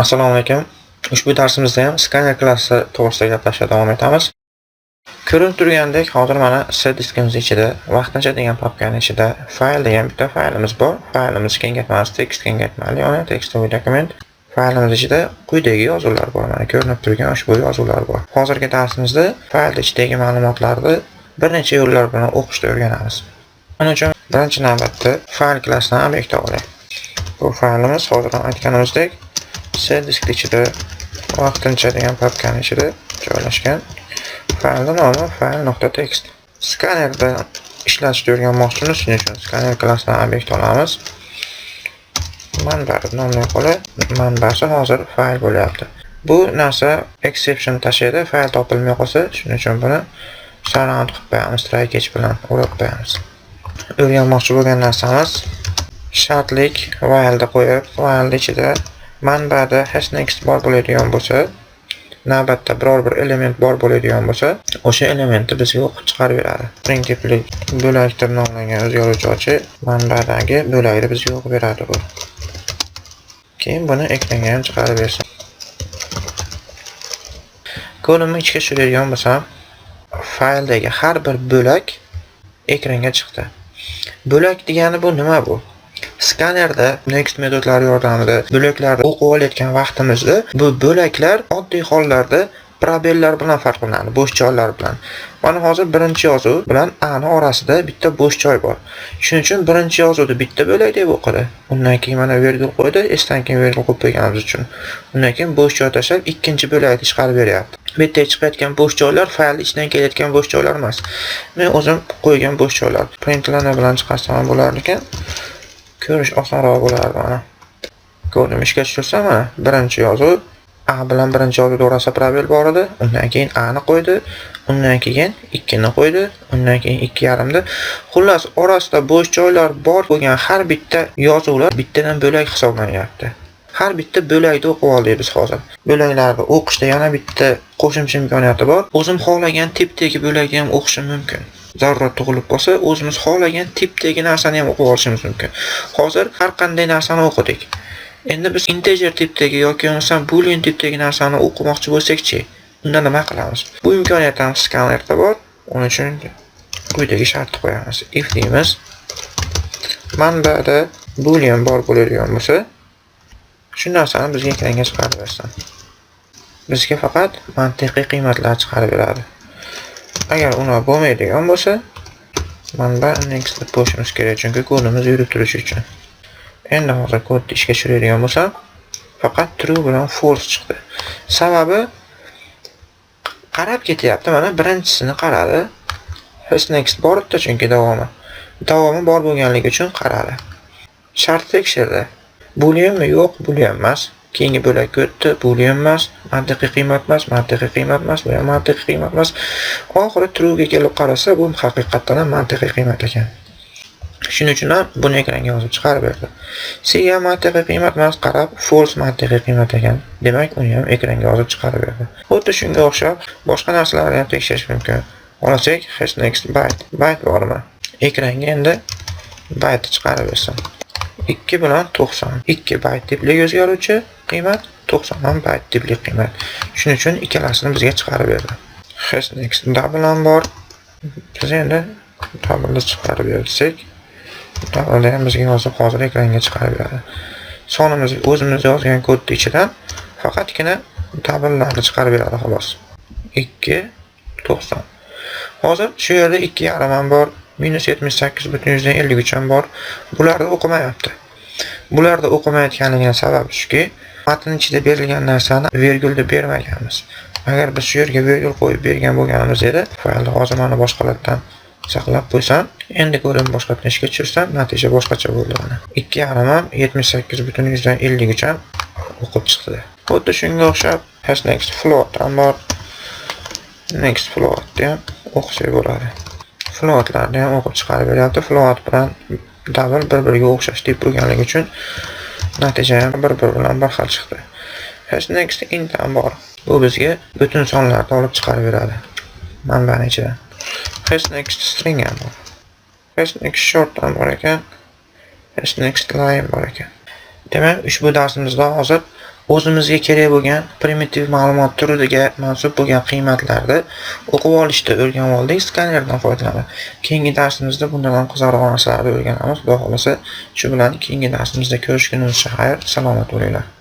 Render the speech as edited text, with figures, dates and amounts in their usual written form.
Assalomu alaykum. Ushbu darsimizda ham skaner klassi to'g'risida gaplashishga davom etamiz. Ko'rinib turgandek, hozir mana C diskimiz ichida vaqtincha degan papkaning ichida fayl degan bitta faylimiz bor. Faylimiz kengaytmasi text kengaytmali, ya'ni text dokument. Faylimiz ichida quyidagi yozuvlar bor. Mana ko'rinib turgan ushbu yozuvlar bor. Hozirgi darsimizda fayl ichidagi ma'lumotlarni bir necha yo'llar bilan o'qishni o'rganamiz. Buning uchun birinchi navbatda fayl klassidan obyekt olaylik. Bu faylimiz hozir ham aytganimizdek C disk ichida vaqtincha degan papkaning ichida joylashgan. Faylning nomi file.txt. Skanerda ishlatishni o'rganmoqchimiz, shuning uchun skaner klassidan obyekt olamiz. Manba nomli qolib, manbasi hozir fayl bo'lyapti. Bu narsa exception tashlaydi, fayl topilmay qolsa, shuning uchun buni surround qilib qo'yamiz, try catch bilan o'rab qo'yamiz. O'rganmoqchi bo'lgan narsamiz shartlik while'da qo'yib, while ichida manbada hashnext bor bo'ladigan bo'lsa, navbatda biror bir element bor bo'ladigan bo'lsa, o'sha elementni bizga o'qib chiqarib beradi. Printfli bo'lak deb nomlangan o'zgaruvchi manbadagi bo'lakni bizga o'qib beradi bu. Keyin buni ekranga ham chiqarib bersin. Kodimni ichga tushiradigan bo'lsam, fayldagi har bir bo'lak ekranga chiqdi. Bo'lak degani bu nima bu? Skanerda next metodlari yordamida bo'laklarni o'qib olayotgan vaqtimizda bu bo'laklar oddiy hollarda probellar bilan farqlanadi, bo'sh joylar bilan. Mana hozir birinchi yozuv bilan A ning orasida bitta bo'sh joy bor. Shuning uchun birinchi yozuvni bitta bo'lak deb o'qidi. Undan keyin mana virgul qo'ydi, esdan keyin virgul qo'yib qo'yganimiz uchun. Undan keyin bo'sh joy tashlab ikkinchi bo'lakni chiqarib beryapti. Bu yerda chiqayotgan bo'sh joylar fayl ichidan kelayotgan bo'sh joylar emas. Men o'zim qo'ygan bo'sh joylar. Printlana bilan chiqarsam bo'lar ekan. Ko'rish osonroq bo'lardi mana. Ko'rdim ishga tushirsam mana birinchi yozuv A bilan birinchi yozuv o'rtasida probel bor edi. Undan keyin A ni qo'ydi, undan keyin 2 ni qo'ydi, undan keyin 2,5 ni. Xullas, orasida bo'sh joylar bor bo'lgan har bitta yozuvlar bittadan bo'lak hisoblanyapti. Har bitta bo'lakni o'qib oldik biz hozir. Bo'laklarni o'qishda yana bitta qo'shimcha imkoniyati bor. O'zim xohlagan tipdagi bo'lakni ham o'qishim mumkin. Zarurat tug'ilib qolsa, o'zimiz xohlagan tipdagi narsani ham o'qib olishimiz mumkin. Hozir har qanday narsani o'qidik. Endi biz integer tipdagi yoki bo'lmasa boolean tipdagi narsani o'qimoqchi bo'lsak-chi, unda nima qilamiz? Bu imkoniyat ham skanerda bor. Uning uchun quyidagi shartni qo'yamiz. If deymiz. Manbada boolean bor bo'ladigan bo'lsa, shu narsani bizga ekranga chiqarib bersin. Bizga faqat mantiqiy qiymatlar chiqarib beradi. Agar uni bo'lmaydigan bo'lsa, manba next deb qo'yishimiz kerak, chunki kodimiz yurib turishi uchun. Endi hozir kodni ishga tushiradigan bo'lsam, faqat true bilan false chiqdi. Sababi qarab ketyapti, mana birinchisini qaradi. Hashnext bor edi, chunki davomi bor bo'lganligi uchun qaradi. Shart tekshirdi. Booleanmi? Yo'q, boolean emas. Keyingi bo'lak o'tdi, boolean emas, mantiqiy qiymat emas, mantiqiy qiymat emas, bu ham mantiqiy qiymat emas. Oxiri true ga kelib qarasa, bu haqiqatan ham mantiqiy qiymat ekan. Shuning uchun ham buni ekranga yozib chiqarib berdi. C ga mantiqiy qiymat emas, qarab false mantiqiy qiymat ekan. Demak, uni ham ekranga yozib chiqarib berdi. Xuddi shunga o'xshab boshqa narsalarni ham tekshirish mumkin. Olasak, hashnext byte bormi? Ekranga endi byte chiqarib bersin. 2 bilan 90. 2 byte tipli o'zgaruvchi qiymat, 90 ham byte tipli qiymat. Shuning uchun ikkalasini bizga chiqarib berdi. Hashnext double ham bor. Biz endi double chiqarib bersak, double ham bizga hozir ekranga chiqarib beradi. Sonimiz o'zimiz yozgan kodning ichidan faqatgina double'larni chiqarib beradi xolos. 2 90. Hozir shu yerda 2,5 ham bor. -78,53 ham bor. Bularni o'qimayapti. Bularda o'qimayotganining sababi shuki, matn ichida berilgan narsani virgul deb bermaganmiz. Agar biz shu yerga virgul qo'yib bergan bo'lganimiz edi, faylni hozir mana boshqalardan saqlab qo'ysam, endi ko'rim boshqatdan ishga tushirsam, natija boshqacha bo'ldi mana. 2,5 ham 78,53 ham o'qib chiqdi. Xuddi shunga o'xshab hashnext float ham bor. Next float ham o'qisak bo'ladi. Floatlarni ham o'qib chiqarib beryapti. Float bilan double bir-biriga o'xshash deb bo'lganligi uchun natija ham bir-biri bilan bir xil chiqdi. Hashnext int ham bor. Bu bizga butun sonlarni olib chiqarib beradi. Manbaning ichidan. Hashnext string ham bor. Hashnext short ham bor ekan. Hashnext line bor ekan. Demak, ushbu darsimizda hozir o'zimizga kerak bo'lgan primitiv ma'lumot turiga mansub bo'lgan qiymatlarni o'qib olishda o'rganib oldik skanerdan foydalanib. Keyingi darsimizda bundan ham qiziqroq narsalarni o'rganamiz. Xudo xolasa, shu bilan keyingi darsimizda ko'rishgunimizcha xayr, salomat bo'linglar.